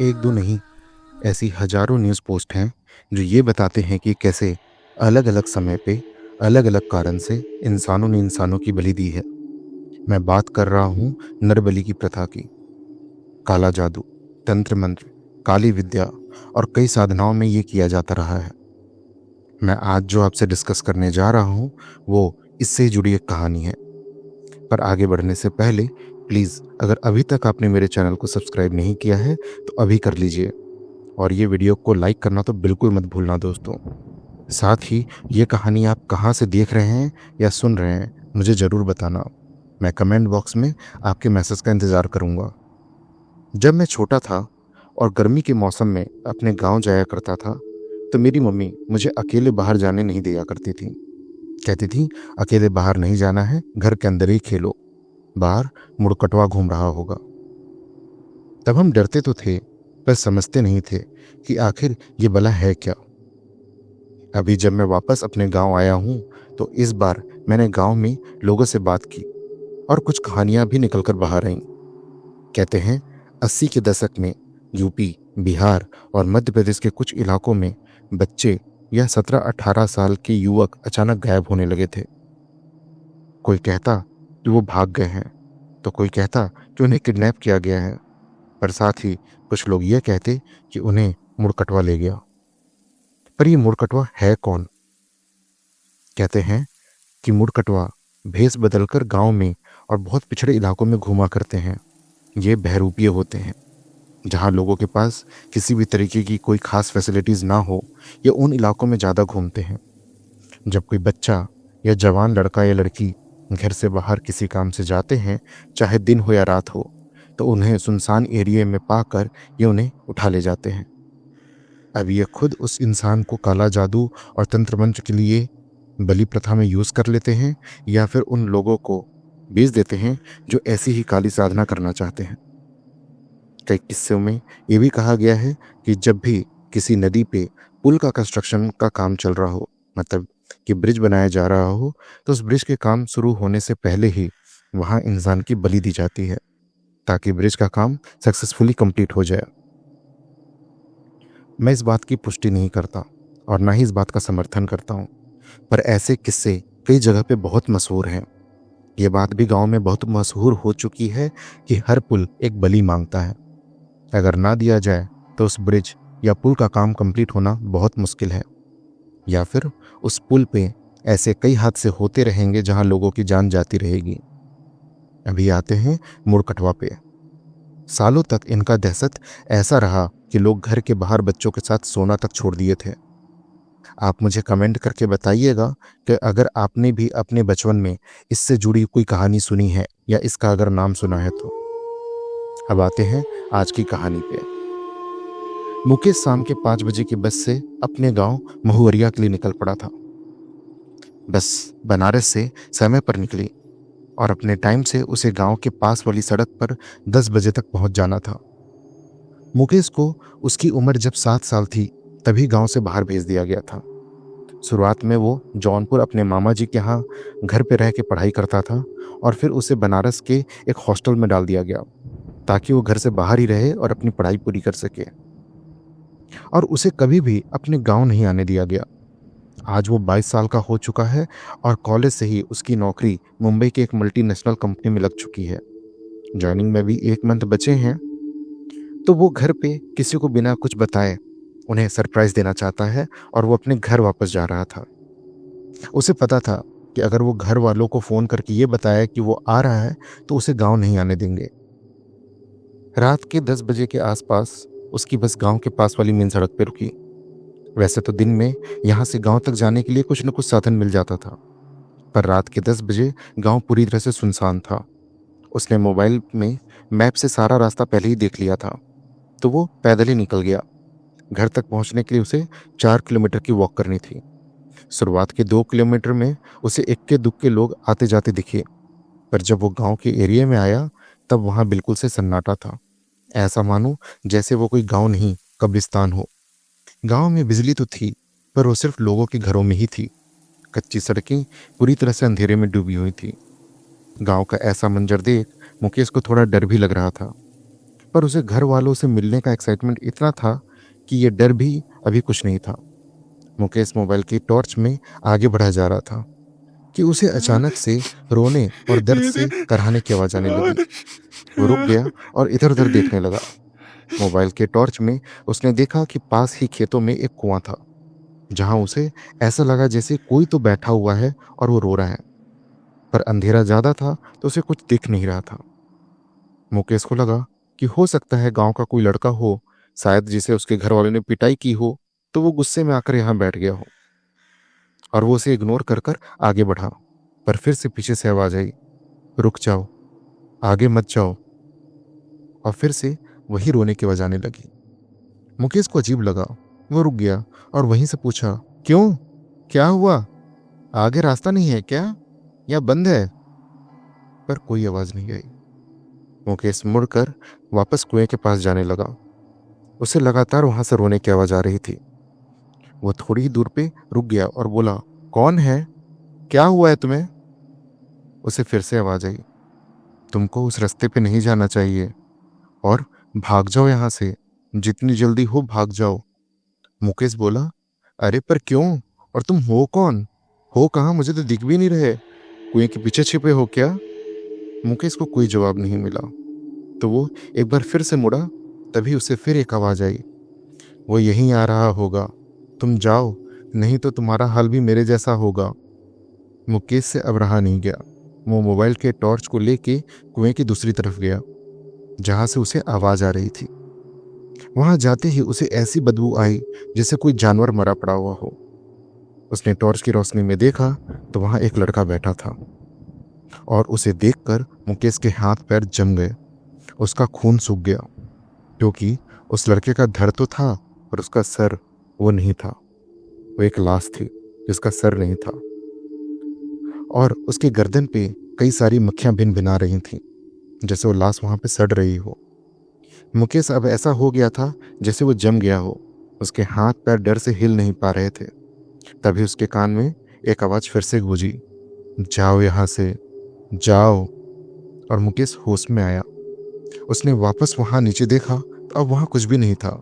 एक दो नहीं, ऐसी हजारों न्यूज़ पोस्ट हैं जो ये बताते हैं कि कैसे अलग अलग समय पे अलग अलग कारण से इंसानों ने इंसानों की बलि दी है। मैं बात कर रहा हूँ नरबलि की प्रथा की। काला जादू, तंत्र मंत्र, काली विद्या और कई साधनाओं में ये किया जाता रहा है। मैं आज जो आपसे डिस्कस करने जा रहा हूँ वो इससे जुड़ी एक कहानी है। पर आगे बढ़ने से पहले प्लीज़, अगर अभी तक आपने मेरे चैनल को सब्सक्राइब नहीं किया है तो अभी कर लीजिए, और ये वीडियो को लाइक करना तो बिल्कुल मत भूलना दोस्तों। साथ ही ये कहानी आप कहाँ से देख रहे हैं या सुन रहे हैं मुझे ज़रूर बताना। मैं कमेंट बॉक्स में आपके मैसेज का इंतज़ार करूँगा। जब मैं छोटा था और गर्मी के मौसम में अपने गांव जाया करता था तो मेरी मम्मी मुझे अकेले बाहर जाने नहीं दिया करती थी। कहती थी, अकेले बाहर नहीं जाना है, घर के अंदर ही खेलो, बाहर मुड़कटवा घूम रहा होगा। तब हम डरते तो थे पर समझते नहीं थे कि आखिर ये भला है क्या। अभी जब मैं वापस अपने गांव आया हूं तो इस बार मैंने गांव में लोगों से बात की और कुछ कहानियां भी निकलकर बाहर आईं। कहते हैं 80 के दशक में यूपी, बिहार और मध्य प्रदेश के कुछ इलाकों में बच्चे या 17-18 साल के युवक अचानक गायब होने लगे थे। कोई कहता कि वो भाग गए हैं, तो कोई कहता कि उन्हें किडनैप किया गया है, पर साथ ही कुछ लोग ये कहते कि उन्हें मुड़कटवा ले गया। पर ये मुड़कटवा है कौन? कहते हैं कि मुड़कटवा भेष बदलकर गांव में और बहुत पिछड़े इलाकों में घूमा करते हैं। ये बहरूपीय होते हैं जहां लोगों के पास किसी भी तरीके की कोई खास फैसिलिटीज़ ना हो, ये उन इलाकों में ज़्यादा घूमते हैं। जब कोई बच्चा या जवान लड़का या लड़की घर से बाहर किसी काम से जाते हैं, चाहे दिन हो या रात हो, तो उन्हें सुनसान एरिया में पाकर ये उन्हें उठा ले जाते हैं। अब ये खुद उस इंसान को काला जादू और तंत्र मंत्र के लिए बलि प्रथा में यूज़ कर लेते हैं या फिर उन लोगों को बेच देते हैं जो ऐसी ही काली साधना करना चाहते हैं। कई किस्सों में ये भी कहा गया है कि जब भी किसी नदी पे पुल का कंस्ट्रक्शन का काम चल रहा हो, मतलब कि ब्रिज बनाया जा रहा हो, तो उस ब्रिज के काम शुरू होने से पहले ही वहाँ इंसान की बलि दी जाती है ताकि ब्रिज का काम सक्सेसफुली कंप्लीट हो जाए। मैं इस बात की पुष्टि नहीं करता और ना ही इस बात का समर्थन करता हूँ, पर ऐसे किस्से कई जगह पे बहुत मशहूर हैं। ये बात भी गांव में बहुत मशहूर हो चुकी है कि हर पुल एक बलि मांगता है। अगर ना दिया जाए तो उस ब्रिज या पुल का काम कंप्लीट होना बहुत मुश्किल है, या फिर उस पुल पे ऐसे कई हादसे होते रहेंगे जहां लोगों की जान जाती रहेगी। अभी आते हैं मुड़कटवा पे। सालों तक इनका दहशत ऐसा रहा कि लोग घर के बाहर बच्चों के साथ सोना तक छोड़ दिए थे। आप मुझे कमेंट करके बताइएगा कि अगर आपने भी अपने बचपन में इससे जुड़ी कोई कहानी सुनी है या इसका अगर नाम सुना है तो। अब आते हैं आज की कहानी पे। मुकेश शाम के 5 बजे की बस से अपने गांव महुवरिया के लिए निकल पड़ा था। बस बनारस से समय पर निकली और अपने टाइम से उसे गांव के पास वाली सड़क पर 10 बजे तक पहुंच जाना था। मुकेश को उसकी उम्र जब 7 साल थी तभी गांव से बाहर भेज दिया गया था। शुरुआत में वो जौनपुर अपने मामा जी के यहाँ घर पे रह के पढ़ाई करता था और फिर उसे बनारस के एक हॉस्टल में डाल दिया गया ताकि वो घर से बाहर ही रहे और अपनी पढ़ाई पूरी कर सके। और उसे कभी भी अपने गांव नहीं आने दिया गया। आज वो 22 साल का हो चुका है और कॉलेज से ही उसकी नौकरी मुंबई की एक मल्टीनेशनल कंपनी में लग चुकी है। जॉइनिंग में भी 1 मंथ बचे हैं, तो वो घर पे किसी को बिना कुछ बताए उन्हें सरप्राइज देना चाहता है और वो अपने घर वापस जा रहा था। उसे पता था कि अगर वो घर वालों को फ़ोन करके ये बताया कि वो आ रहा है तो उसे गांव नहीं आने देंगे। रात के 10 बजे के आसपास उसकी बस गांव के पास वाली मेन सड़क पर रुकी। वैसे तो दिन में यहाँ से गांव तक जाने के लिए कुछ न कुछ साधन मिल जाता था, पर रात के 10 बजे गांव पूरी तरह से सुनसान था। उसने मोबाइल में मैप से सारा रास्ता पहले ही देख लिया था, तो वो पैदल ही निकल गया। घर तक पहुंचने के लिए उसे 4 किलोमीटर की वॉक करनी थी। शुरुआत के 2 किलोमीटर में उसे इक्के दुक्के लोग आते जाते दिखे, पर जब वो गांव के एरिया में आया तब वहां बिल्कुल से सन्नाटा था। ऐसा मानो जैसे वो कोई गांव नहीं कब्रिस्तान हो। गांव में बिजली तो थी पर वो सिर्फ लोगों के घरों में ही थी। कच्ची सड़कें पूरी तरह से अंधेरे में डूबी हुई थी। गांव का ऐसा मंजर देख मुकेश को थोड़ा डर भी लग रहा था। पर उसे घर वालों से मिलने का एक्साइटमेंट इतना था कि ये डर भी अभी कुछ नहीं था। मुकेश मोबाइल की टॉर्च में आगे बढ़ा जा रहा था कि उसे अचानक से रोने और दर्द से कराहने की आवाज आने लगी। वो रुक गया और इधर उधर देखने लगा। मोबाइल के टॉर्च में उसने देखा कि पास ही खेतों में एक कुआं था, जहां उसे ऐसा लगा जैसे कोई तो बैठा हुआ है और वो रो रहा है। पर अंधेरा ज्यादा था तो उसे कुछ दिख नहीं रहा था। मुकेश को लगा कि हो सकता है गांव का कोई लड़का हो, शायद जिसे उसके घर वालों ने पिटाई की हो, तो वो गुस्से में आकर यहाँ बैठ गया हो। और वो उसे इग्नोर कर कर आगे बढ़ा। पर फिर से पीछे से आवाज आई, रुक जाओ, आगे मत जाओ। और फिर से वही रोने की आवाज आने लगी। मुकेश को अजीब लगा। वो रुक गया और वहीं से पूछा, क्यों, क्या हुआ? आगे रास्ता नहीं है क्या, या बंद है? पर कोई आवाज नहीं आई। मुकेश मुड़कर वापस कुएं के पास जाने लगा। उसे लगातार वहां से रोने की आवाज आ रही थी। वो थोड़ी ही दूर पे रुक गया और बोला, कौन है, क्या हुआ है तुम्हें? उसे फिर से आवाज आई, तुमको उस रास्ते पे नहीं जाना चाहिए और भाग जाओ यहां से, जितनी जल्दी हो भाग जाओ। मुकेश बोला, अरे पर क्यों, और तुम हो कौन, हो कहाँ, मुझे तो दिख भी नहीं रहे, कुएं के पीछे छिपे हो क्या? मुकेश को कोई जवाब नहीं मिला। तो वो एक बार फिर से मुड़ा। तभी उसे फिर एक आवाज आई, वो यहीं आ रहा होगा, तुम जाओ, नहीं तो तुम्हारा हाल भी मेरे जैसा होगा। मुकेश से अब रहा नहीं गया। वो मोबाइल के टॉर्च को लेके कुएं की दूसरी तरफ गया, जहां से उसे आवाज आ रही थी। वहां जाते ही उसे ऐसी बदबू आई जैसे कोई जानवर मरा पड़ा हुआ हो। उसने टॉर्च की रोशनी में देखा तो वहां एक लड़का बैठा था, और उसे देखकर मुकेश के हाथ पैर जम गए। उसका खून सूख गया, क्योंकि उस लड़के का धड़ तो था पर उसका सर वो नहीं था। वो एक लाश थी जिसका सर नहीं था, और उसके गर्दन पे कई सारी मक्खियां भिन भिना रही थीं, जैसे वो लाश वहां पे सड़ रही हो। मुकेश अब ऐसा हो गया था जैसे वो जम गया हो। उसके हाथ पैर डर से हिल नहीं पा रहे थे। तभी उसके कान में एक आवाज फिर से गूंजी, जाओ यहां से, जाओ। और मुकेश होश में आया। उसने वापस वहां नीचे देखा तो अब वहां कुछ भी नहीं था।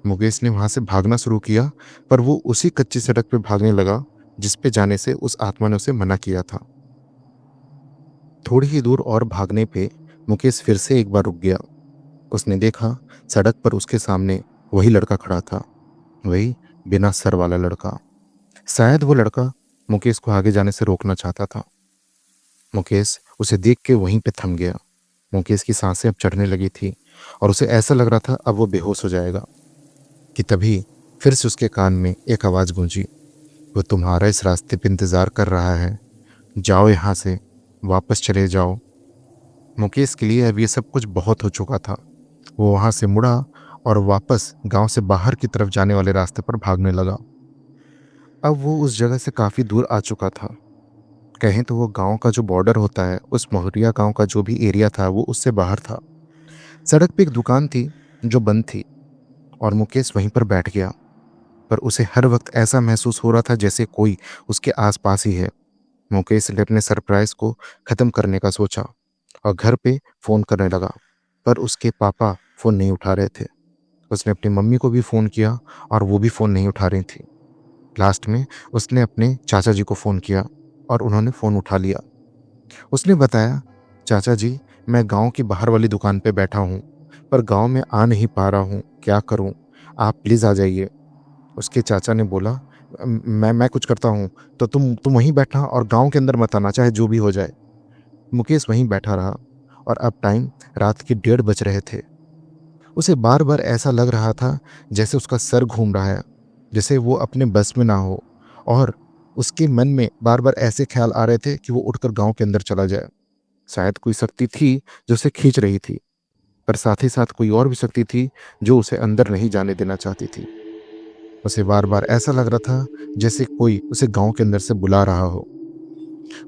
मुकेश ने वहां से भागना शुरू किया, पर वो उसी कच्ची सड़क पे भागने लगा जिस पे जाने से उस आत्मा ने उसे मना किया था। थोड़ी ही दूर और भागने पे मुकेश फिर से एक बार रुक गया। उसने देखा सड़क पर उसके सामने वही लड़का खड़ा था, वही बिना सर वाला लड़का। शायद वो लड़का मुकेश को आगे जाने से रोकना चाहता था। मुकेश उसे देख के वहीं पे थम गया। मुकेश की सांसें अब चढ़ने लगी थी और उसे ऐसा लग रहा था अब वो बेहोश हो जाएगा, कि तभी फिर से उसके कान में एक आवाज़ गूंजी, वो तुम्हारा इस रास्ते पे इंतज़ार कर रहा है, जाओ यहाँ से, वापस चले जाओ। मुकेश के लिए अब ये सब कुछ बहुत हो चुका था। वो वहाँ से मुड़ा और वापस गांव से बाहर की तरफ जाने वाले रास्ते पर भागने लगा। अब वो उस जगह से काफ़ी दूर आ चुका था। कहें तो वो गांव का जो बॉर्डर होता है, उस मोहरिया गांव का जो भी एरिया था वो उससे बाहर था। सड़क पे एक दुकान थी जो बंद थी, और मुकेश वहीं पर बैठ गया। पर उसे हर वक्त ऐसा महसूस हो रहा था जैसे कोई उसके आसपास ही है। मुकेश ने अपने सरप्राइज को ख़त्म करने का सोचा और घर पे फ़ोन करने लगा, पर उसके पापा फ़ोन नहीं उठा रहे थे। उसने अपनी मम्मी को भी फ़ोन किया और वो भी फ़ोन नहीं उठा रही थी। लास्ट में उसने अपने चाचा जी को फ़ोन किया और उन्होंने फ़ोन उठा लिया। उसने बताया, चाचा जी, मैं गांव की बाहर वाली दुकान पे बैठा हूँ, पर गांव में आ नहीं पा रहा हूँ, क्या करूँ, आप प्लीज़ आ जाइए। उसके चाचा ने बोला, मैं कुछ करता हूँ, तो तुम वहीं बैठना और गांव के अंदर मत आना, चाहे जो भी हो जाए। मुकेश वहीं बैठा रहा, और अब टाइम रात के 1:30 बज रहे थे। उसे बार बार ऐसा लग रहा था जैसे उसका सर घूम रहा है, जैसे वो अपने बस में ना हो, और उसके मन में बार बार ऐसे ख्याल आ रहे थे कि वो उठकर गांव के अंदर चला जाए। शायद कोई शक्ति थी जो उसे खींच रही थी, पर साथ ही साथ कोई और भी शक्ति थी जो उसे अंदर नहीं जाने देना चाहती थी। उसे बार बार ऐसा लग रहा था जैसे कोई उसे गांव के अंदर से बुला रहा हो।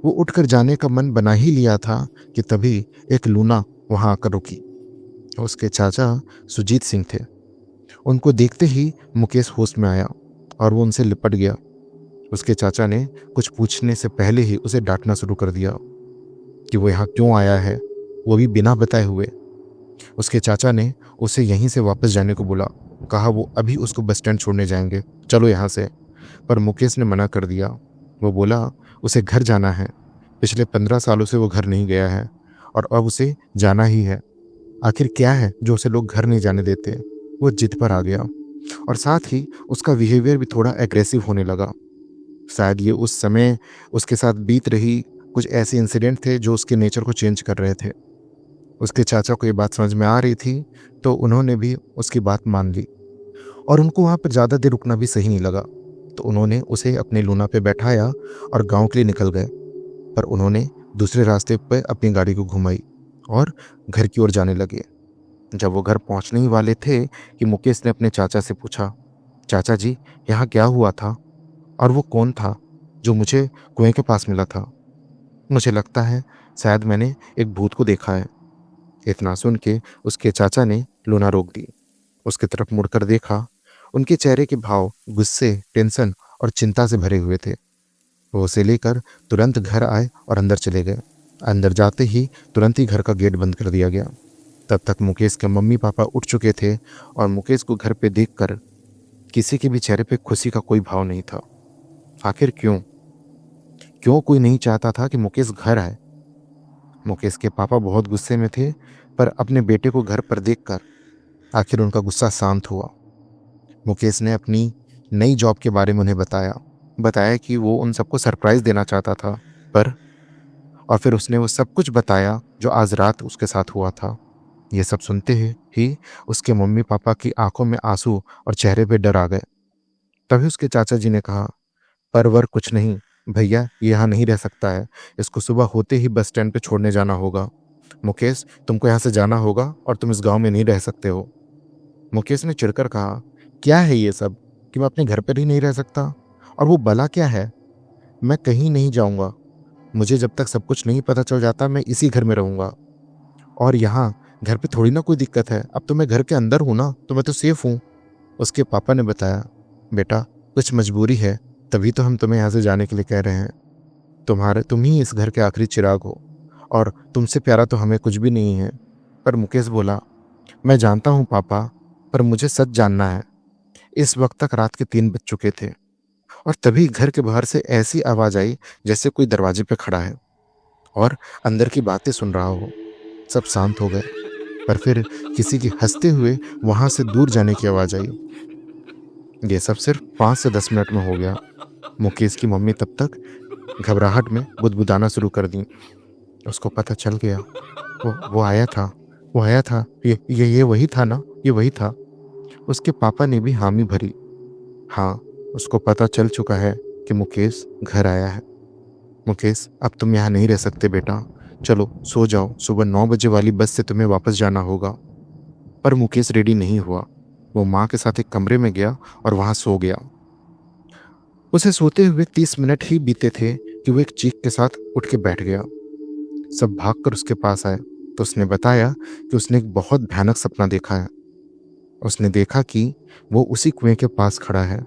वो उठकर जाने का मन बना ही लिया था कि तभी एक लूना वहां आकर रुकी। उसके चाचा सुजीत सिंह थे। उनको देखते ही मुकेश होश में आया और वो उनसे लिपट गया। उसके चाचा ने कुछ पूछने से पहले ही उसे डांटना शुरू कर दिया कि वो यहाँ क्यों आया है, वो भी बिना बताए हुए। उसके चाचा ने उसे यहीं से वापस जाने को बोला। कहा वो अभी उसको बस स्टैंड छोड़ने जाएंगे, चलो यहाँ से। पर मुकेश ने मना कर दिया। वो बोला उसे घर जाना है। पिछले 15 सालों से वो घर नहीं गया है और अब उसे जाना ही है। आखिर क्या है जो उसे लोग घर नहीं जाने देते। वो जिद पर आ गया और साथ ही उसका बिहेवियर भी थोड़ा एग्रेसिव होने लगा। शायद ये उस समय उसके साथ बीत रही कुछ ऐसे इंसिडेंट थे जो उसके नेचर को चेंज कर रहे थे। उसके चाचा को ये बात समझ में आ रही थी, तो उन्होंने भी उसकी बात मान ली और उनको वहाँ पर ज़्यादा देर रुकना भी सही नहीं लगा। तो उन्होंने उसे अपने लूना पे बैठाया और गांव के लिए निकल गए। पर उन्होंने दूसरे रास्ते पर अपनी गाड़ी को घुमाई और घर की ओर जाने लगे। जब वो घर पहुंचने ही वाले थे कि मुकेश ने अपने चाचा से पूछा, चाचा जी, यहाँ क्या हुआ था और वो कौन था जो मुझे कुएं के पास मिला था? मुझे लगता है शायद मैंने एक भूत को देखा है। इतना सुन के उसके चाचा ने लूना रोक दी। उसकी तरफ मुड़कर देखा। उनके चेहरे के भाव गुस्से, टेंशन और चिंता से भरे हुए थे। वो उसे लेकर तुरंत घर आए और अंदर चले गए। अंदर जाते ही तुरंत ही घर का गेट बंद कर दिया गया। तब तक मुकेश के मम्मी पापा उठ चुके थे और मुकेश को घर पे देखकर किसी के भी चेहरे पे खुशी का कोई भाव नहीं था। आखिर क्यों क्यों कोई नहीं चाहता था कि मुकेश घर आए? मुकेश के पापा बहुत गुस्से में थे, पर अपने बेटे को घर पर देखकर आखिर उनका गुस्सा शांत हुआ। मुकेश ने अपनी नई जॉब के बारे में उन्हें बताया बताया कि वो उन सबको सरप्राइज देना चाहता था। पर और फिर उसने वो सब कुछ बताया जो आज रात उसके साथ हुआ था। ये सब सुनते ही उसके मम्मी पापा की आंखों में आंसू और चेहरे पे डर आ गए। तभी उसके चाचा जी ने कहा, पर वर कुछ नहीं भैया, ये यहाँ नहीं रह सकता है। इसको सुबह होते ही बस स्टैंड पे छोड़ने जाना होगा। मुकेश, तुमको यहाँ से जाना होगा और तुम इस गांव में नहीं रह सकते हो। मुकेश ने चिढ़कर कहा, क्या है ये सब कि मैं अपने घर पर ही नहीं रह सकता? और वो भला क्या है? मैं कहीं नहीं जाऊंगा। मुझे जब तक सब कुछ नहीं पता चल जाता मैं इसी घर में रहूंगा। और यहाँ घर पे थोड़ी ना कोई दिक्कत है, अब तो मैं घर के अंदर हूँ ना, तो मैं तो सेफ हूँ। उसके पापा ने बताया, बेटा कुछ मजबूरी है, तभी तो हम तुम्हें यहाँ से जाने के लिए कह रहे हैं। तुम ही इस घर के आखिरी चिराग हो और तुमसे प्यारा तो हमें कुछ भी नहीं है। पर मुकेश बोला, मैं जानता हूँ पापा, पर मुझे सच जानना है। इस वक्त तक रात के 3 बज चुके थे और तभी घर के बाहर से ऐसी आवाज आई जैसे कोई दरवाजे पे खड़ा है और अंदर की बातें सुन रहा हो। सब शांत हो गए, पर फिर किसी की हंसते हुए वहां से दूर जाने की आवाज आई। ये सब सिर्फ 5 से 10 मिनट में हो गया। मुकेश की मम्मी तब तक घबराहट में बुदबुदाना शुरू कर दी। उसको पता चल गया। वो आया था, ये वही था ना, ये वही था। उसके पापा ने भी हामी भरी। हाँ, उसको पता चल चुका है कि मुकेश घर आया है। मुकेश, अब तुम यहाँ नहीं रह सकते बेटा, चलो सो जाओ, सुबह 9 बजे वाली बस से तुम्हें वापस जाना होगा। पर मुकेश रेडी नहीं हुआ। वो माँ के साथ एक कमरे में गया और वहां सो गया। उसे सोते हुए 30 मिनट ही बीते थे कि वो एक चीख के साथ उठ के बैठ गया। सब भागकर उसके पास आए तो उसने बताया कि उसने एक बहुत भयानक सपना देखा है। उसने देखा कि वो उसी कुएं के पास खड़ा है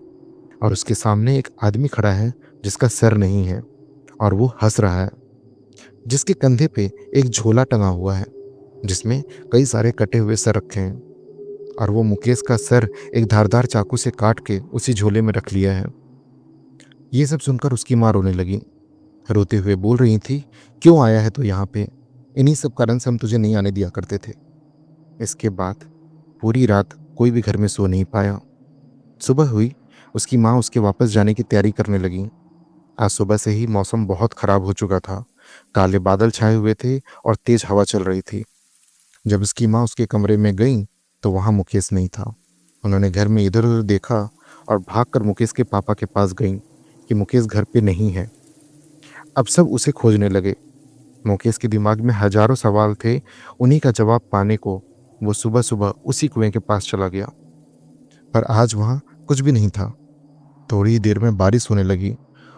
और उसके सामने एक आदमी खड़ा है जिसका सर नहीं है और वो हंस रहा है, जिसके कंधे पे एक झोला टंगा हुआ है जिसमें कई सारे कटे हुए सर रखे हैं और वो मुकेश का सर एक धारदार चाकू से काट के उसी झोले में रख लिया है। ये सब सुनकर उसकी माँ रोने लगी। रोते हुए बोल रही थी, क्यों आया है तो यहाँ पे? इन्हीं सब कारण से हम तुझे नहीं आने दिया करते थे। इसके बाद पूरी रात कोई भी घर में सो नहीं पाया। सुबह हुई, उसकी माँ उसके वापस जाने की तैयारी करने लगी। आज सुबह से ही मौसम बहुत खराब हो चुका था। काले बादल छाए हुए थे और तेज हवा चल रही थी। जब उसकी माँ उसके कमरे में गई तो वहाँ मुकेश नहीं था। उन्होंने घर में इधर उधर देखा और भागकर मुकेश के पापा के पास गई कि मुकेश घर पे नहीं है। अब सब उसे खोजने लगे। मुकेश के दिमाग में हजारों सवाल थे। उन्हीं का जवाब पाने को वो सुबह सुबह उसी कुएं के पास चला गया, पर आज वहाँ कुछ भी नहीं था। थोड़ी ही देर में बारिश होने लगी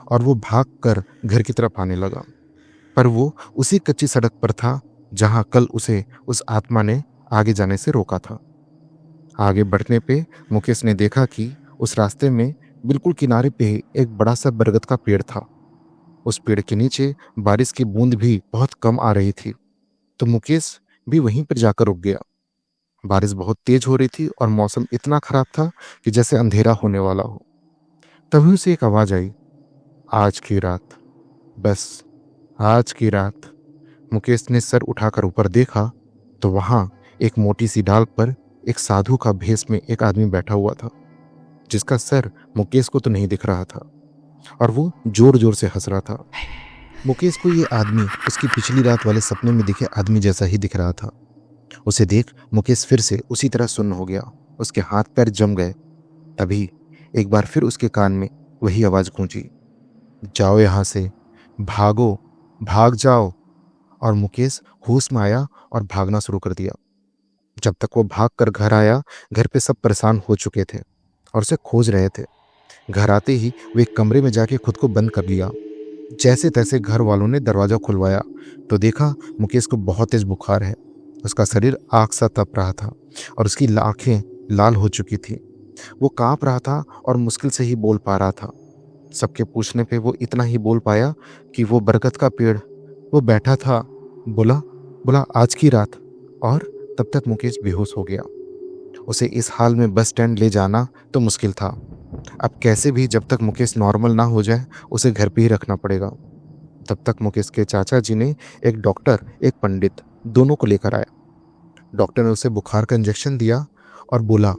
और वो भागकर घर की तरफ आने लगा, पर वो उसी कच्ची सड़क पर था जहाँ कल उसे उस आत्मा ने आगे जाने से रोका था। आगे बढ़ने पे मुकेश ने देखा कि उस रास्ते में बिल्कुल किनारे पे ही एक बड़ा सा बरगद का पेड़ था। उस पेड़ के नीचे बारिश की बूंद भी बहुत कम आ रही थी। तो मुकेश भी वहीं पर जाकर रुक गया। बारिश बहुत तेज हो रही थी और मौसम इतना खराब था कि जैसे अंधेरा होने वाला हो। तभी उसे एक आवाज आई, आज की रात, बस आज की रात। मुकेश ने सर उठाकर ऊपर देखा तो वहां एक मोटी सी डाल पर एक साधु का भेष में एक आदमी बैठा हुआ था, जिसका सर मुकेश को तो नहीं दिख रहा था और वो जोर जोर से हंस रहा था। मुकेश को ये आदमी उसकी पिछली रात वाले सपने में दिखे आदमी जैसा ही दिख रहा था। उसे देख मुकेश फिर से उसी तरह सुन्न हो गया, उसके हाथ पैर जम गए। तभी एक बार फिर उसके कान में वही आवाज गूंजी, जाओ यहां से, भागो, भाग जाओ। और मुकेश होश में आया और भागना शुरू कर दिया। जब तक वो भाग कर घर आया, घर पे सब परेशान हो चुके थे और उसे खोज रहे थे। घर आते ही वो एक कमरे में जाके खुद को बंद कर लिया। जैसे तैसे घर वालों ने दरवाजा खुलवाया तो देखा मुकेश को बहुत तेज बुखार है। उसका शरीर आग सा तप रहा था और उसकी आंखें लाल हो चुकी थी। वो कांप रहा था और मुश्किल से ही बोल पा रहा था। सबके पूछने पे वो इतना ही बोल पाया कि वो बरगद का पेड़, वो बैठा था, बोला बोला आज की रात। और तब तक मुकेश बेहोश हो गया। उसे इस हाल में बस स्टैंड ले जाना तो मुश्किल था। अब कैसे भी जब तक मुकेश नॉर्मल ना हो जाए उसे घर पे ही रखना पड़ेगा। तब तक मुकेश के चाचा जी ने एक डॉक्टर, एक पंडित, दोनों को लेकर आया। डॉक्टर ने उसे बुखार का इंजेक्शन दिया और बोला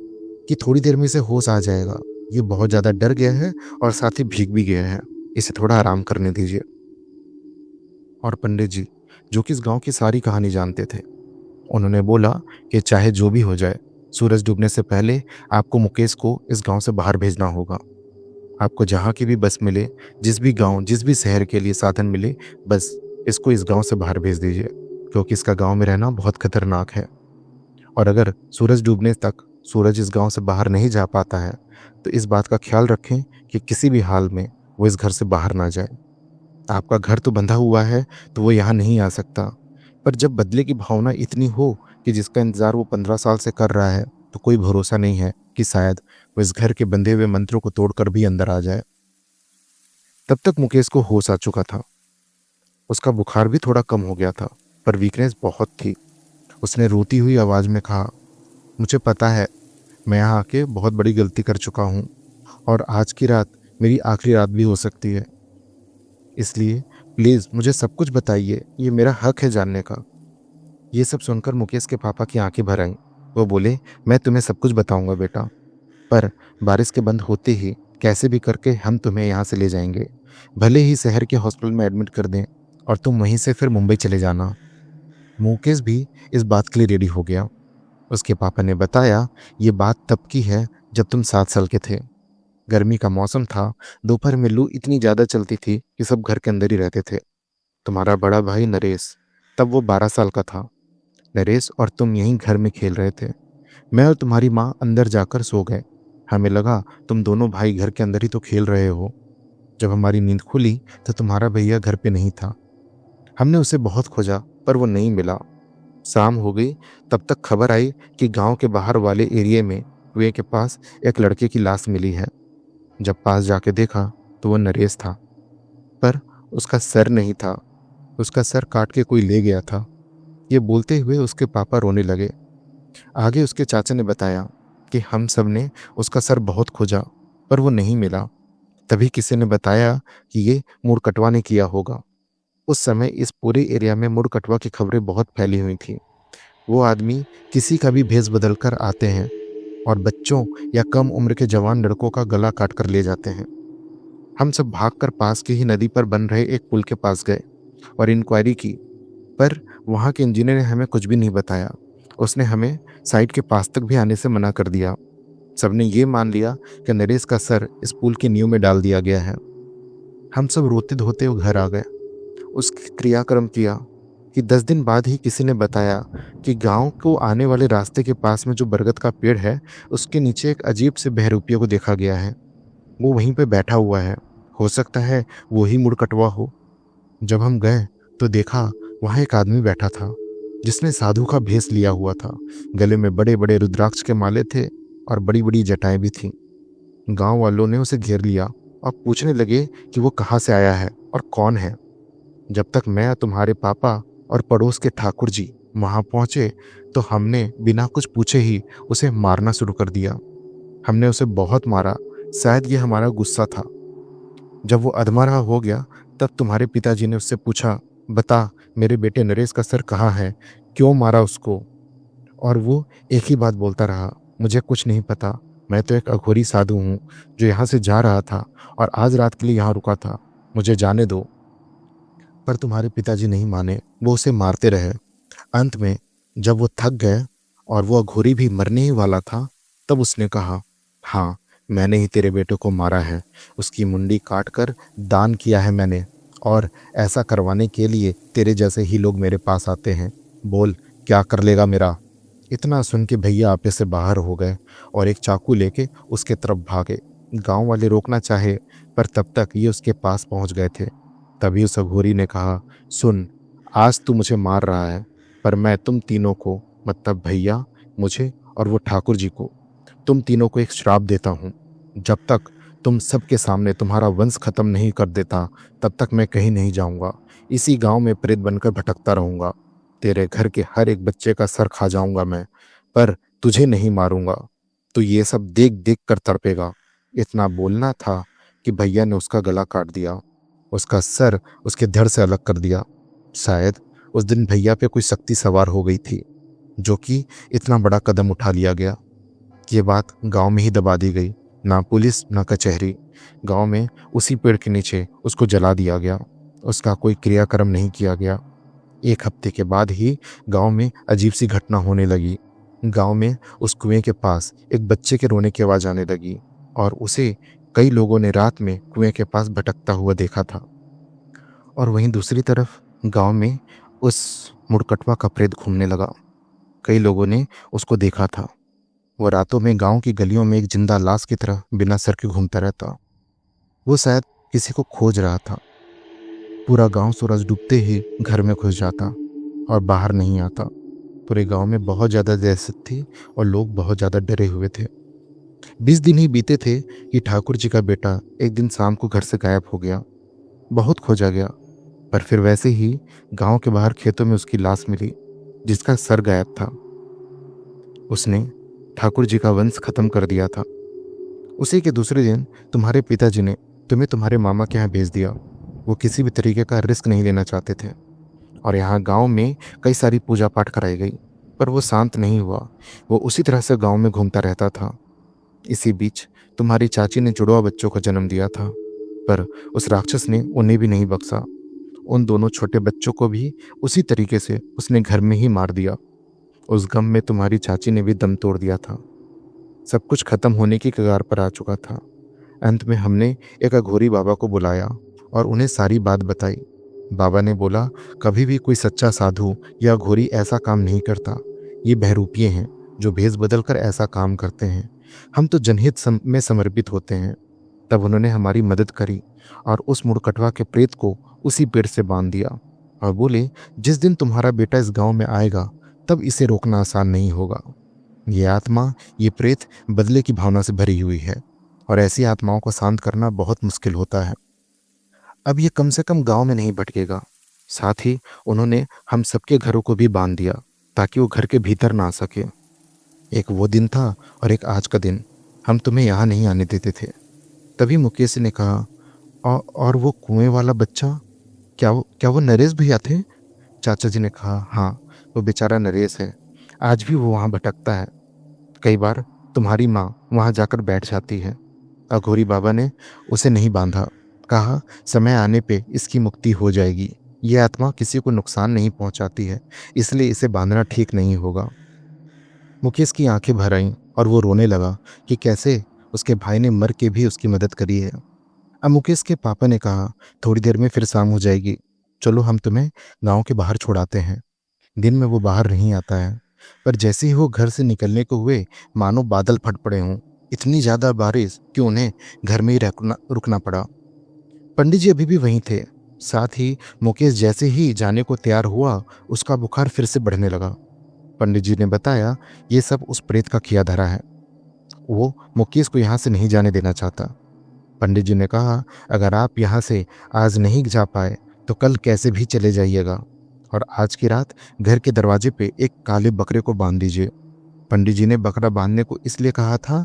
कि थोड़ी देर में इसे होश आ जाएगा, ये बहुत ज़्यादा डर गया है और साथ ही भीग भी गया है, इसे थोड़ा आराम करने दीजिए। और पंडित जी, जो कि इस गांव की सारी कहानी जानते थे, उन्होंने बोला कि चाहे जो भी हो जाए, सूरज डूबने से पहले आपको मुकेश को इस गांव से बाहर भेजना होगा। आपको जहाँ की भी बस मिले, जिस भी गांव, जिस भी शहर के लिए साधन मिले, बस इसको इस गांव से बाहर भेज दीजिए, क्योंकि इसका गांव में रहना बहुत खतरनाक है। और अगर सूरज डूबने तक सूरज इस गांव से बाहर नहीं जा पाता है तो इस बात का ख्याल रखें कि किसी भी हाल में वो इस घर से बाहर ना जाए। आपका घर तो बंधा हुआ है तो वो यहाँ नहीं आ सकता, पर जब बदले की भावना इतनी हो कि जिसका इंतजार वो 15 साल से कर रहा है, तो कोई भरोसा नहीं है कि शायद वो इस घर के बंधे हुए मंत्रों को तोड़कर भी अंदर आ जाए। तब तक मुकेश को होश आ चुका था। उसका बुखार भी थोड़ा कम हो गया था, पर वीकनेस बहुत थी। उसने रोती हुई आवाज में कहा, मुझे पता है मैं यहाँ आके बहुत बड़ी गलती कर चुका हूँ और आज की रात मेरी आखिरी रात भी हो सकती है, इसलिए प्लीज़ मुझे सब कुछ बताइए, ये मेरा हक है जानने का। ये सब सुनकर मुकेश के पापा की आंखें भर आईं। वो बोले, मैं तुम्हें सब कुछ बताऊंगा बेटा, पर बारिश के बंद होते ही कैसे भी करके हम तुम्हें यहाँ से ले जाएंगे। भले ही शहर के हॉस्पिटल में एडमिट कर दें और तुम वहीं से फिर मुंबई चले जाना। मुकेश भी इस बात के लिए रेडी हो गया। उसके पापा ने बताया, ये बात तब की है जब तुम 7 साल के थे। गर्मी का मौसम था, दोपहर में लू इतनी ज़्यादा चलती थी कि सब घर के अंदर ही रहते थे। तुम्हारा बड़ा भाई नरेश, तब वो 12 साल का था। नरेश और तुम यहीं घर में खेल रहे थे। मैं और तुम्हारी माँ अंदर जाकर सो गए। हमें लगा तुम दोनों भाई घर के अंदर ही तो खेल रहे हो। जब हमारी नींद खुली तो तुम्हारा भैया घर पे नहीं था। हमने उसे बहुत खोजा पर वो नहीं मिला। शाम हो गई, तब तक खबर आई कि गांव के बाहर वाले एरिया में कुएं के पास एक लड़के की लाश मिली है। जब पास जाके देखा तो वो नरेश था, पर उसका सर नहीं था। उसका सर काट के कोई ले गया था। ये बोलते हुए उसके पापा रोने लगे। आगे उसके चाचा ने बताया कि हम सब ने उसका सर बहुत खोजा पर वो नहीं मिला। तभी किसी ने बताया कि ये मुड़ कटवा ने किया होगा। उस समय इस पूरे एरिया में मुड़ कटवा की खबरें बहुत फैली हुई थी। वो आदमी किसी का भी भेष बदल कर आते हैं और बच्चों या कम उम्र के जवान लड़कों का गला काट कर ले जाते हैं। हम सब भागकर पास की ही नदी पर बन रहे एक पुल के पास गए और इंक्वायरी की, पर वहाँ के इंजीनियर ने हमें कुछ भी नहीं बताया। उसने हमें साइट के पास तक भी आने से मना कर दिया। सबने ये मान लिया कि नरेश का सर इस पुल की नींव में डाल दिया गया है। हम सब रोते धोते घर आ गए। उसकी क्रियाक्रम किया कि 10 दिन बाद ही किसी ने बताया कि गांव को आने वाले रास्ते के पास में जो बरगद का पेड़ है, उसके नीचे एक अजीब से बहरूपिया को देखा गया है। वो वहीं पे बैठा हुआ है। हो सकता है वो ही मुड़ कटवा हो। जब हम गए तो देखा वहाँ एक आदमी बैठा था जिसने साधु का भेष लिया हुआ था। गले में बड़े बड़े रुद्राक्ष के माले थे और बड़ी बड़ी जटाएं भी थीं। गांव वालों ने उसे घेर लिया और पूछने लगे कि वो कहाँ से आया है और कौन है। जब तक मैं, तुम्हारे पापा और पड़ोस के ठाकुर जी वहाँ पहुँचे तो हमने बिना कुछ पूछे ही उसे मारना शुरू कर दिया। हमने उसे बहुत मारा, शायद ये हमारा गुस्सा था। जब वो अधमरा हो गया तब तुम्हारे पिताजी ने उससे पूछा, बता मेरे बेटे नरेश का सर कहाँ है, क्यों मारा उसको? और वो एक ही बात बोलता रहा, मुझे कुछ नहीं पता, मैं तो एक अघोरी साधु हूँ जो यहाँ से जा रहा था और आज रात के लिए यहाँ रुका था, मुझे जाने दो। पर तुम्हारे पिताजी नहीं माने, वो उसे मारते रहे। अंत में जब वो थक गए और वो अघोरी भी मरने ही वाला था, तब उसने कहा, हाँ मैंने ही तेरे बेटे को मारा है, उसकी मुंडी काट कर दान किया है मैंने, और ऐसा करवाने के लिए तेरे जैसे ही लोग मेरे पास आते हैं। बोल क्या कर लेगा मेरा? इतना सुन के भैया आपे से बाहर हो गए और एक चाकू लेके उसके तरफ भागे। गांव वाले रोकना चाहे पर तब तक ये उसके पास पहुंच गए थे। तभी उस अघोरी ने कहा, सुन, आज तू मुझे मार रहा है, पर मैं तुम तीनों को, मतलब भैया, मुझे और वो ठाकुर जी को, तुम तीनों को एक श्राप देता हूँ। जब तक तुम सबके सामने तुम्हारा वंश खत्म नहीं कर देता तब तक मैं कहीं नहीं जाऊंगा, इसी गांव में प्रेत बनकर भटकता रहूंगा। तेरे घर के हर एक बच्चे का सर खा जाऊंगा मैं, पर तुझे नहीं मारूंगा। तो ये सब देख देख कर तड़पेगा। इतना बोलना था कि भैया ने उसका गला काट दिया, उसका सर उसके धड़ से अलग कर दिया। शायद उस दिन भैया पे कोई शक्ति सवार हो गई थी, जो कि इतना बड़ा कदम उठा लिया गया। ये बात गांव में ही दबा दी गई, ना पुलिस ना कचहरी। गांव में उसी पेड़ के नीचे उसको जला दिया गया, उसका कोई क्रियाक्रम नहीं किया गया। एक हफ्ते के बाद ही गांव में अजीब सी घटना होने लगी। गांव में उस कुएं के पास एक बच्चे के रोने की आवाज़ आने लगी और उसे कई लोगों ने रात में कुएं के पास भटकता हुआ देखा था। और वहीं दूसरी तरफ गांव में उस मुड़कटवा का प्रेत घूमने लगा। कई लोगों ने उसको देखा था। वो रातों में गांव की गलियों में एक जिंदा लाश की तरह बिना सर के घूमता रहता। वो शायद किसी को खोज रहा था। पूरा गांव सूरज डूबते ही घर में घुस जाता और बाहर नहीं आता। पूरे गांव में बहुत ज़्यादा दहशत थी और लोग बहुत ज़्यादा डरे हुए थे। 20 दिन ही बीते थे कि ठाकुर जी का बेटा एक दिन शाम को घर से गायब हो गया। बहुत खोजा गया, पर फिर वैसे ही गांव के बाहर खेतों में उसकी लाश मिली, जिसका सर गायब था। उसने ठाकुर जी का वंश खत्म कर दिया था। उसी के दूसरे दिन तुम्हारे पिताजी ने तुम्हें तुम्हारे मामा के यहाँ भेज दिया। वो किसी भी तरीके का रिस्क नहीं लेना चाहते थे और यहाँ गांव में कई सारी पूजा पाठ कराई गई, पर वो शांत नहीं हुआ। वो उसी तरह से गांव में घूमता रहता था। इसी बीच तुम्हारी चाची ने जुड़वा बच्चों को जन्म दिया था, पर उस राक्षस ने उन्हें भी नहीं बख्शा। उन दोनों छोटे बच्चों को भी उसी तरीके से उसने घर में ही मार दिया। उस गम में तुम्हारी चाची ने भी दम तोड़ दिया था। सब कुछ खत्म होने की कगार पर आ चुका था। अंत में हमने एक अघोरी बाबा को बुलाया और उन्हें सारी बात बताई। बाबा ने बोला, कभी भी कोई सच्चा साधु या अघोरी ऐसा काम नहीं करता। ये बहरूपिये हैं जो भेष बदल कर ऐसा काम करते हैं। हम तो जनहित में समर्पित होते हैं। तब उन्होंने हमारी मदद करी और उस मुड़कटवा के प्रेत को उसी पेड़ से बांध दिया और बोले, जिस दिन तुम्हारा बेटा इस गांव में आएगा तब इसे रोकना आसान नहीं होगा। ये आत्मा, ये प्रेत बदले की भावना से भरी हुई है और ऐसी आत्माओं को शांत करना बहुत मुश्किल होता है। अब ये कम से कम गांव में नहीं भटकेगा। साथ ही उन्होंने हम सबके घरों को भी बांध दिया ताकि वो घर के भीतर ना आ सके। एक वो दिन था और एक आज का दिन। हम तुम्हें यहाँ नहीं आने देते थे। तभी मुकेश ने कहा, और वो कुएं वाला बच्चा, क्या वो नरेश भैया थे? चाचा जी ने कहा, हाँ, वो बेचारा नरेश है। आज भी वो वहाँ भटकता है। कई बार तुम्हारी माँ वहाँ जाकर बैठ जाती है। अघोरी बाबा ने उसे नहीं बांधा, कहा समय आने पे इसकी मुक्ति हो जाएगी। ये आत्मा किसी को नुकसान नहीं पहुँचाती है, इसलिए इसे बांधना ठीक नहीं होगा। मुकेश की आंखें भर आईं और वो रोने लगा कि कैसे उसके भाई ने मर के भी उसकी मदद करी है। अब मुकेश के पापा ने कहा, थोड़ी देर में फिर शाम हो जाएगी, चलो हम तुम्हें गांव के बाहर छोड़ाते हैं। दिन में वो बाहर नहीं आता है, पर जैसे ही वो घर से निकलने को हुए मानो बादल फट पड़े हों। इतनी ज़्यादा बारिश कि उन्हें घर में ही रुकना पड़ा। पंडित जी अभी भी वहीं थे। साथ ही मुकेश जैसे ही जाने को तैयार हुआ, उसका बुखार फिर से बढ़ने लगा। पंडित जी ने बताया, ये सब उस प्रेत का किया धरा है। वो मुकेश को यहाँ से नहीं जाने देना चाहता। पंडित जी ने कहा, अगर आप यहाँ से आज नहीं जा पाए तो कल कैसे भी चले जाइएगा। और आज की रात घर के दरवाजे पे एक काले बकरे को बांध दीजिए। पंडित जी ने बकरा बांधने को इसलिए कहा था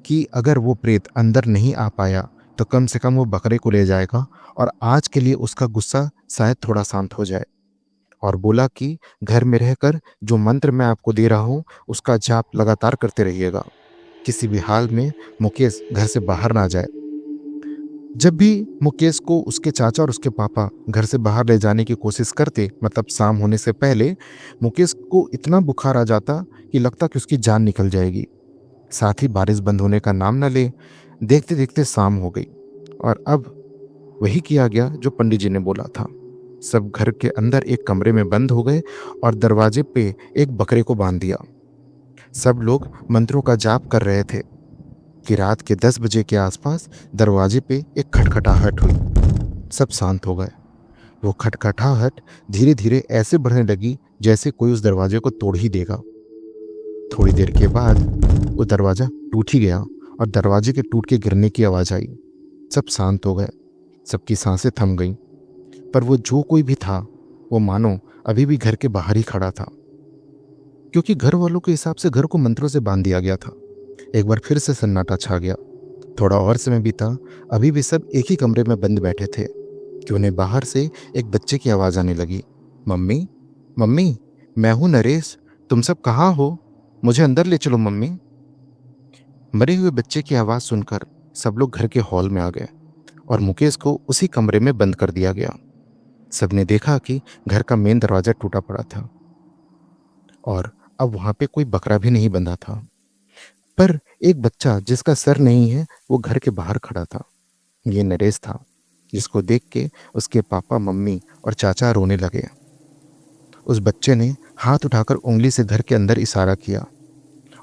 कि अगर वो प्रेत अंदर नहीं आ पाया तो कम से कम वो बकरे को ले जाएगा और आज के लिए उसका गुस्सा शायद थोड़ा शांत हो जाए। और बोला कि घर में रहकर जो मंत्र मैं आपको दे रहा हूँ उसका जाप लगातार करते रहिएगा। किसी भी हाल में मुकेश घर से बाहर ना जाए। जब भी मुकेश को उसके चाचा और उसके पापा घर से बाहर ले जाने की कोशिश करते, मतलब शाम होने से पहले, मुकेश को इतना बुखार आ जाता कि लगता कि उसकी जान निकल जाएगी। साथ ही बारिश बंद होने का नाम न ले। देखते देखते शाम हो गई और अब वही किया गया जो पंडित जी ने बोला था। सब घर के अंदर एक कमरे में बंद हो गए और दरवाजे पे एक बकरे को बांध दिया। सब लोग मंत्रों का जाप कर रहे थे कि रात के 10 बजे के आसपास दरवाजे पे एक खटखटाहट हुई। सब शांत हो गए। वो खटखटाहट धीरे धीरे ऐसे बढ़ने लगी जैसे कोई उस दरवाजे को तोड़ ही देगा। थोड़ी देर के बाद वो दरवाजा टूट ही गया और दरवाजे के टूट के गिरने की आवाज आई। सब शांत हो गए। सबकी सांसें थम गईं। पर वो जो कोई भी था वो मानो अभी भी घर के बाहर ही खड़ा था, क्योंकि घर वालों के हिसाब से घर को मंत्रों से बांध दिया गया था। एक बार फिर से सन्नाटा छा गया। थोड़ा और समय बीता। अभी भी सब एक ही कमरे में बंद बैठे थे कि उन्हें बाहर से एक बच्चे की आवाज़ आने लगी। मम्मी, मम्मी, मैं हूँ नरेश। तुम सब कहाँ हो? मुझे अंदर ले चलो मम्मी। मरे हुए बच्चे की आवाज़ सुनकर सब लोग घर के हॉल में आ गए और मुकेश को उसी कमरे में बंद कर दिया गया। सबने देखा कि घर का मेन दरवाज़ा टूटा पड़ा था और अब वहाँ पे कोई बकरा भी नहीं बंधा था, पर एक बच्चा जिसका सर नहीं है वो घर के बाहर खड़ा था। ये नरेश था, जिसको देख के उसके पापा, मम्मी और चाचा रोने लगे। उस बच्चे ने हाथ उठाकर उंगली से घर के अंदर इशारा किया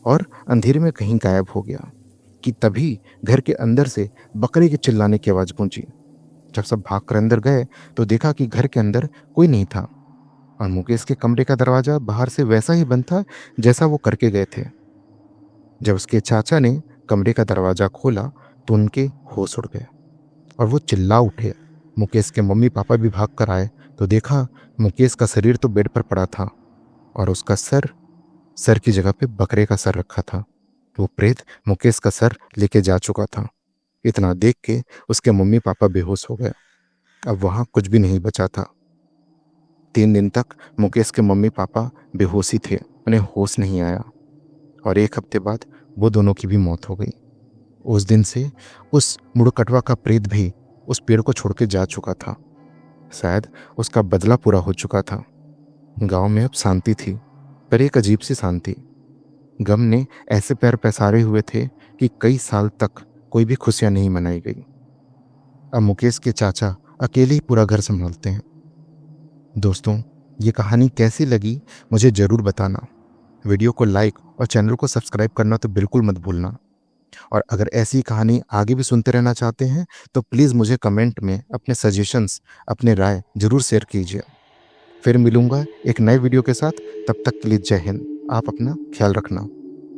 और अंधेरे में कहीं गायब हो गया कि तभी घर के अंदर से बकरे के चिल्लाने की आवाज़ गूंजी। जब सब भागकर अंदर गए तो देखा कि घर के अंदर कोई नहीं था और मुकेश के कमरे का दरवाज़ा बाहर से वैसा ही बंद था जैसा वो करके गए थे। जब उसके चाचा ने कमरे का दरवाज़ा खोला तो उनके होश उड़ गए और वो चिल्ला उठे। मुकेश के मम्मी पापा भी भाग कर आए तो देखा मुकेश का शरीर तो बेड पर पड़ा था और उसका सर की जगह पे बकरे का सर रखा था। वो प्रेत मुकेश का सर लेके जा चुका था। इतना देख के उसके मम्मी पापा बेहोश हो गए। अब वहाँ कुछ भी नहीं बचा था। 3 दिन तक मुकेश के मम्मी पापा बेहोशी थे, उन्हें होश नहीं आया और 1 हफ्ते बाद वो दोनों की भी मौत हो गई। उस दिन से उस मुड़कटवा का प्रेत भी उस पेड़ को छोड़ के जा चुका था। शायद उसका बदला पूरा हो चुका था। गांव में अब शांति थी, पर एक अजीब सी शांति। गम ने ऐसे पैर पसारे हुए थे कि कई साल तक कोई भी खुशियां नहीं मनाई गई। अब मुकेश के चाचा अकेले ही पूरा घर संभालते हैं। दोस्तों, ये कहानी कैसी लगी मुझे ज़रूर बताना। वीडियो को लाइक और चैनल को सब्सक्राइब करना तो बिल्कुल मत भूलना। और अगर ऐसी कहानी आगे भी सुनते रहना चाहते हैं तो प्लीज़ मुझे कमेंट में अपने सजेशंस, अपने राय ज़रूर शेयर कीजिए। फिर मिलूंगा एक नए वीडियो के साथ। तब तक के लिए जय हिंद। आप अपना ख्याल रखना।